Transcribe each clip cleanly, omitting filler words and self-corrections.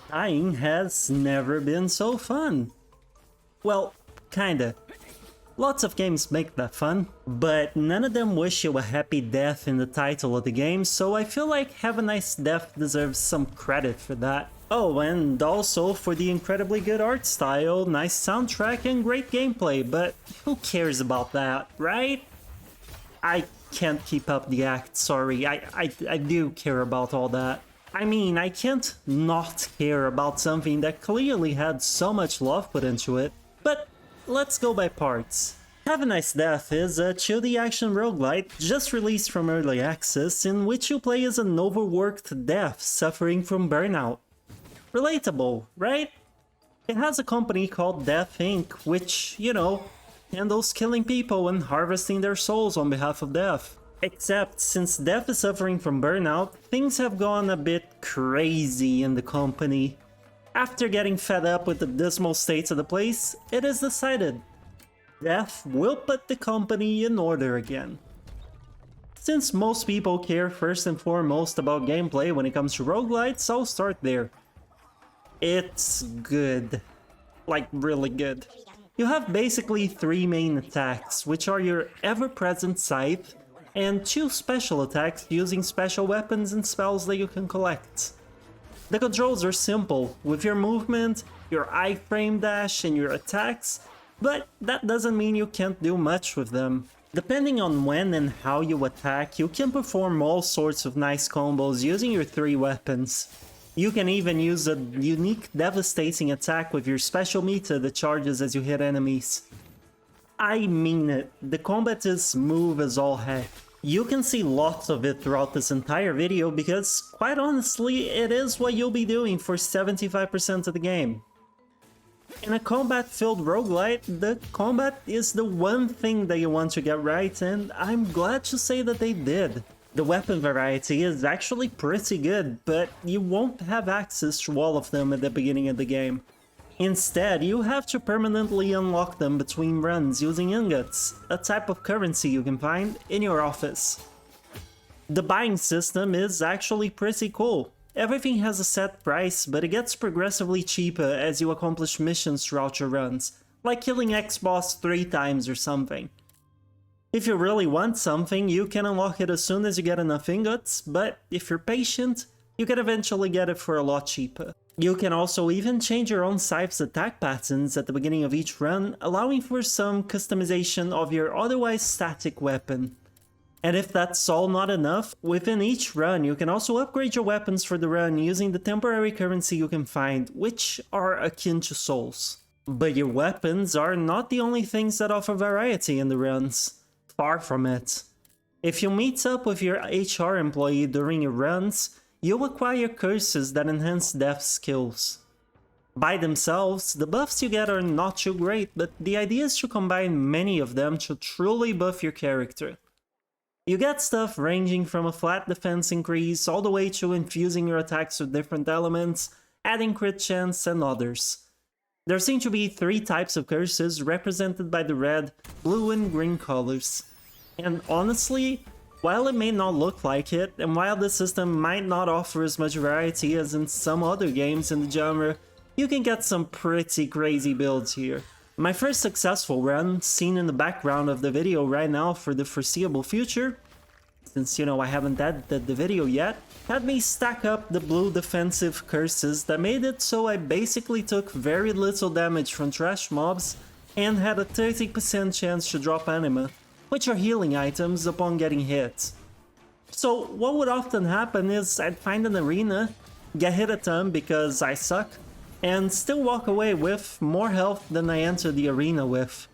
Dying has never been so fun. Well, kinda. Lots of games make that fun, but none of them wish you a happy death in the title of the game, so I feel like Have a Nice Death deserves some credit for that. Oh, and also for the incredibly good art style, nice soundtrack, and great gameplay, but who cares about that, right? I can't keep up the act, sorry, I do care about all that. I mean, I can't not care about something that clearly had so much love put into it, but let's go by parts. Have a Nice Death is a chill action roguelite just released from early access in which you play as an overworked death suffering from burnout. Relatable, right? It has a company called Death Inc., which, you know, handles killing people and harvesting their souls on behalf of Death. Except, since Death is suffering from burnout, things have gone a bit crazy in the company. After getting fed up with the dismal state of the place, it is decided Death will put the company in order again. Since most people care first and foremost about gameplay when it comes to roguelites, I'll start there. It's good. Like, really good. You have basically three main attacks, which are your ever-present scythe, and two special attacks using special weapons and spells that you can collect. The controls are simple, with your movement, your iframe dash, and your attacks, but that doesn't mean you can't do much with them. Depending on when and how you attack, you can perform all sorts of nice combos using your three weapons. You can even use a unique devastating attack with your special meter that charges as you hit enemies. I mean it, the combat is smooth as all heck. You can see lots of it throughout this entire video because, quite honestly, it is what you'll be doing for 75% of the game. In a combat-filled roguelite, the combat is the one thing that you want to get right, and I'm glad to say that they did. The weapon variety is actually pretty good, but you won't have access to all of them at the beginning of the game. Instead, you have to permanently unlock them between runs using ingots, a type of currency you can find in your office. The buying system is actually pretty cool. Everything has a set price, but it gets progressively cheaper as you accomplish missions throughout your runs, like killing X-Boss 3 times or something. If you really want something, you can unlock it as soon as you get enough ingots, but if you're patient, you can eventually get it for a lot cheaper. You can also even change your own scythe's attack patterns at the beginning of each run, allowing for some customization of your otherwise static weapon. And if that's all not enough, within each run you can also upgrade your weapons for the run using the temporary currency you can find, which are akin to souls. But your weapons are not the only things that offer variety in the runs. Far from it. If you meet up with your HR employee during your runs, you'll acquire curses that enhance Death's skills. By themselves, the buffs you get are not too great, but the idea is to combine many of them to truly buff your character. You get stuff ranging from a flat defense increase all the way to infusing your attacks with different elements, adding crit chance, and others. There seem to be three types of curses represented by the red, blue, and green colors. And honestly, while it may not look like it, and while the system might not offer as much variety as in some other games in the genre, you can get some pretty crazy builds here. My first successful run, seen in the background of the video right now for the foreseeable future, since, you know, I haven't edited the video yet, had me stack up the blue defensive curses that made it so I basically took very little damage from trash mobs and had a 30% chance to drop anima, which are healing items upon getting hit. So what would often happen is I'd find an arena, get hit a ton because I suck, and still walk away with more health than I entered the arena with.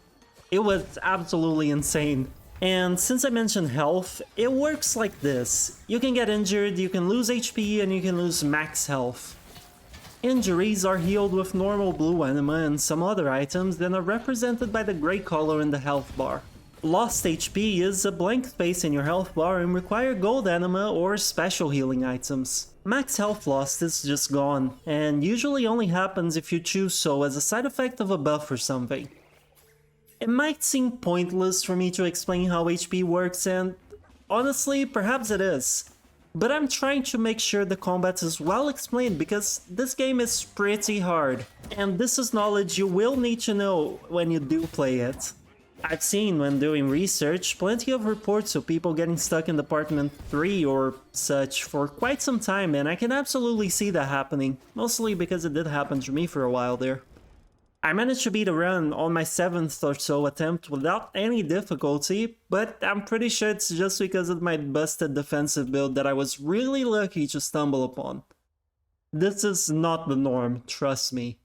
It was absolutely insane. And since I mentioned health, it works like this. You can get injured, you can lose HP, and you can lose max health. Injuries are healed with normal blue anima and some other items that are represented by the grey color in the health bar. Lost HP is a blank space in your health bar and require gold anima or special healing items. Max health lost is just gone, and usually only happens if you choose so as a side effect of a buff or something. It might seem pointless for me to explain how HP works, and honestly, perhaps it is. but I'm trying to make sure the combat is well explained because this game is pretty hard, and this is knowledge you will need to know when you do play it. I've seen, when doing research, plenty of reports of people getting stuck in Department 3 or such for quite some time, and I can absolutely see that happening, mostly because it did happen to me for a while there. I managed to beat a run on my 7th or so attempt without any difficulty, but I'm pretty sure it's just because of my busted defensive build that I was really lucky to stumble upon. This is not the norm, trust me.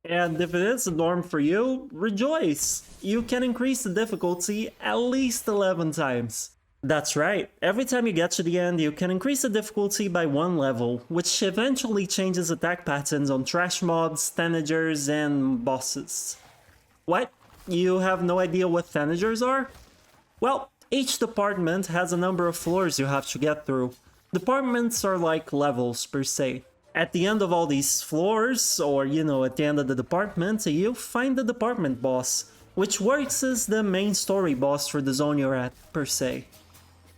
And if it is the norm for you, rejoice! You can increase the difficulty at least 11 times. That's right, every time you get to the end, you can increase the difficulty by 1 level, which eventually changes attack patterns on trash mobs, tanagers, and bosses. What? You have no idea what tanagers are? Well, each department has a number of floors you have to get through. Departments are like levels per se. At the end of all these floors, or at the end of the department, you find the department boss, which works as the main story boss for the zone you're at, per se.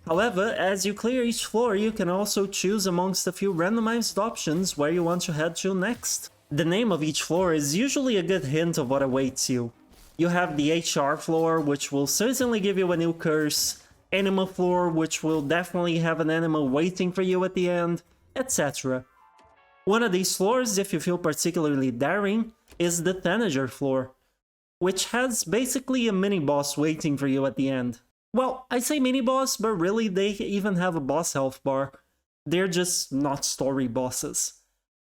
However, as you clear each floor, you can also choose amongst a few randomized options where you want to head to next. The name of each floor is usually a good hint of what awaits you. You have the HR floor, which will certainly give you a new curse, Anima floor, which will definitely have an anima waiting for you at the end, etc. One of these floors, if you feel particularly daring, is the Tanager floor, which has basically a mini-boss waiting for you at the end. Well, I say mini-boss, but really they even have a boss health bar. They're just not story bosses.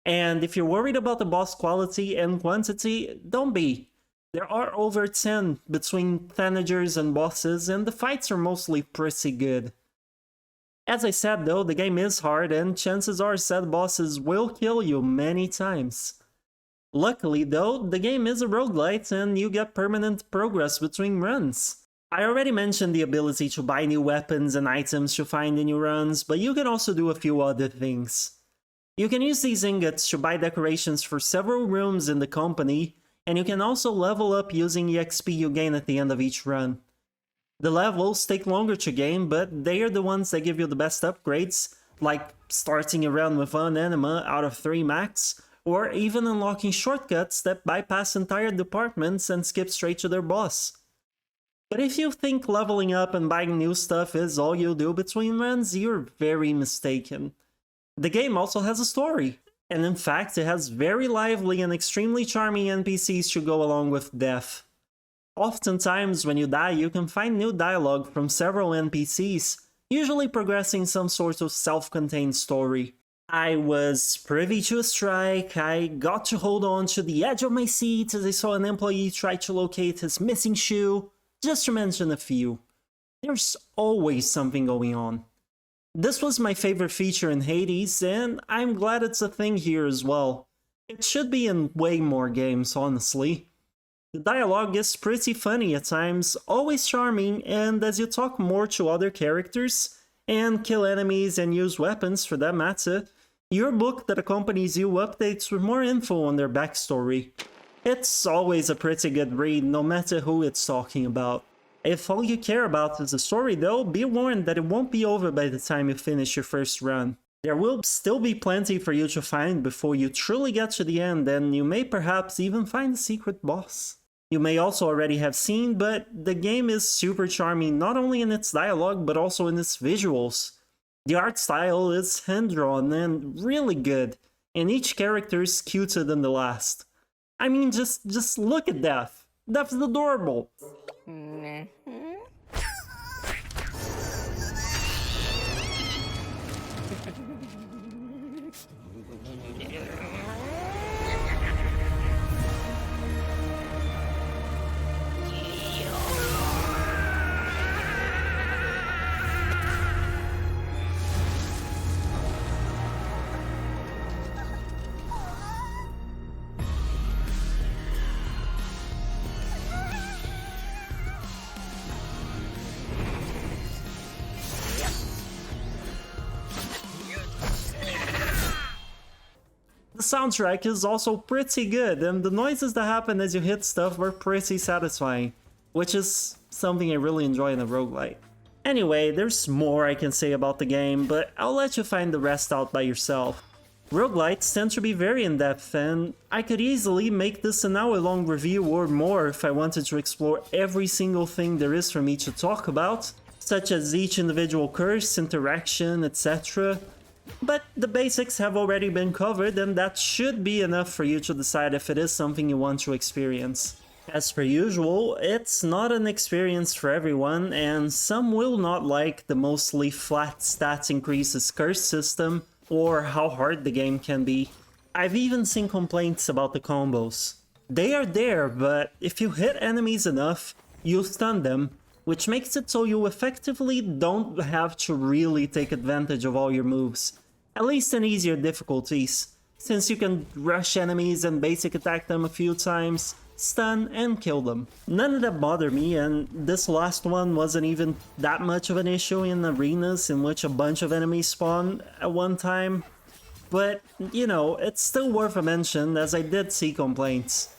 And if you're worried about the boss quality and quantity, don't be. There are over 10 between Tanagers and bosses, and the fights are mostly pretty good. As I said though, the game is hard and chances are said bosses will kill you many times. Luckily though, the game is a roguelite and you get permanent progress between runs. I already mentioned the ability to buy new weapons and items to find in your runs, but you can also do a few other things. You can use these ingots to buy decorations for several rooms in the company, and you can also level up using EXP you gain at the end of each run. The levels take longer to gain, but they are the ones that give you the best upgrades, like starting a run with 1 anima out of 3 max, or even unlocking shortcuts that bypass entire departments and skip straight to their boss. But if you think leveling up and buying new stuff is all you do between runs, you're very mistaken. The game also has a story, and in fact it has very lively and extremely charming NPCs to go along with death. Oftentimes when you die you can find new dialogue from several NPCs, usually progressing some sort of self-contained story. I was privy to a strike, I got to hold on to the edge of my seat as I saw an employee try to locate his missing shoe, just to mention a few. There's always something going on. This was my favorite feature in Hades, and I'm glad it's a thing here as well. It should be in way more games, honestly. The dialogue is pretty funny at times, always charming, and as you talk more to other characters, and kill enemies and use weapons for that matter, your book that accompanies you updates with more info on their backstory. It's always a pretty good read, no matter who it's talking about. If all you care about is the story though, be warned that it won't be over by the time you finish your first run. There will still be plenty for you to find before you truly get to the end, and you may perhaps even find the secret boss. You may also already have seen, but the game is super charming not only in its dialogue but also in its visuals. The art style is hand-drawn and really good, and each character is cuter than the last. I mean, just look at Death. Death is adorable. The soundtrack is also pretty good, and the noises that happen as you hit stuff were pretty satisfying, which is something I really enjoy in a roguelite. Anyway, there's more I can say about the game, but I'll let you find the rest out by yourself. Roguelites tend to be very in-depth, and I could easily make this an hour-long review or more if I wanted to explore every single thing there is for me to talk about, such as each individual curse, interaction, etc. But the basics have already been covered, and that should be enough for you to decide if it is something you want to experience. As per usual, it's not an experience for everyone, and some will not like the mostly flat stats increases curse system, or how hard the game can be. I've even seen complaints about the combos. They are there, but if you hit enemies enough, you stun them, which makes it so you effectively don't have to really take advantage of all your moves, at least in easier difficulties, since you can rush enemies and basic attack them a few times, stun and kill them. None of that bothered me, and this last one wasn't even that much of an issue in arenas in which a bunch of enemies spawn at one time. But, you know, it's still worth a mention as I did see complaints.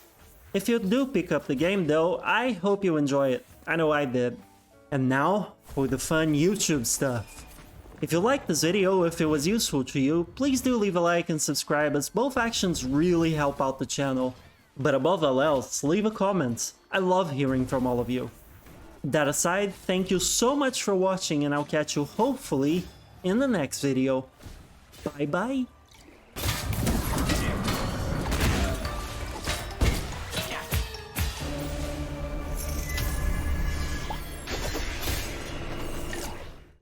If you do pick up the game though, I hope you enjoy it. I know I did. And now, for the fun YouTube stuff. If you liked this video, if it was useful to you, please do leave a like and subscribe, as both actions really help out the channel. But above all else, leave a comment. I love hearing from all of you. That aside, thank you so much for watching, and I'll catch you hopefully in the next video. Bye bye!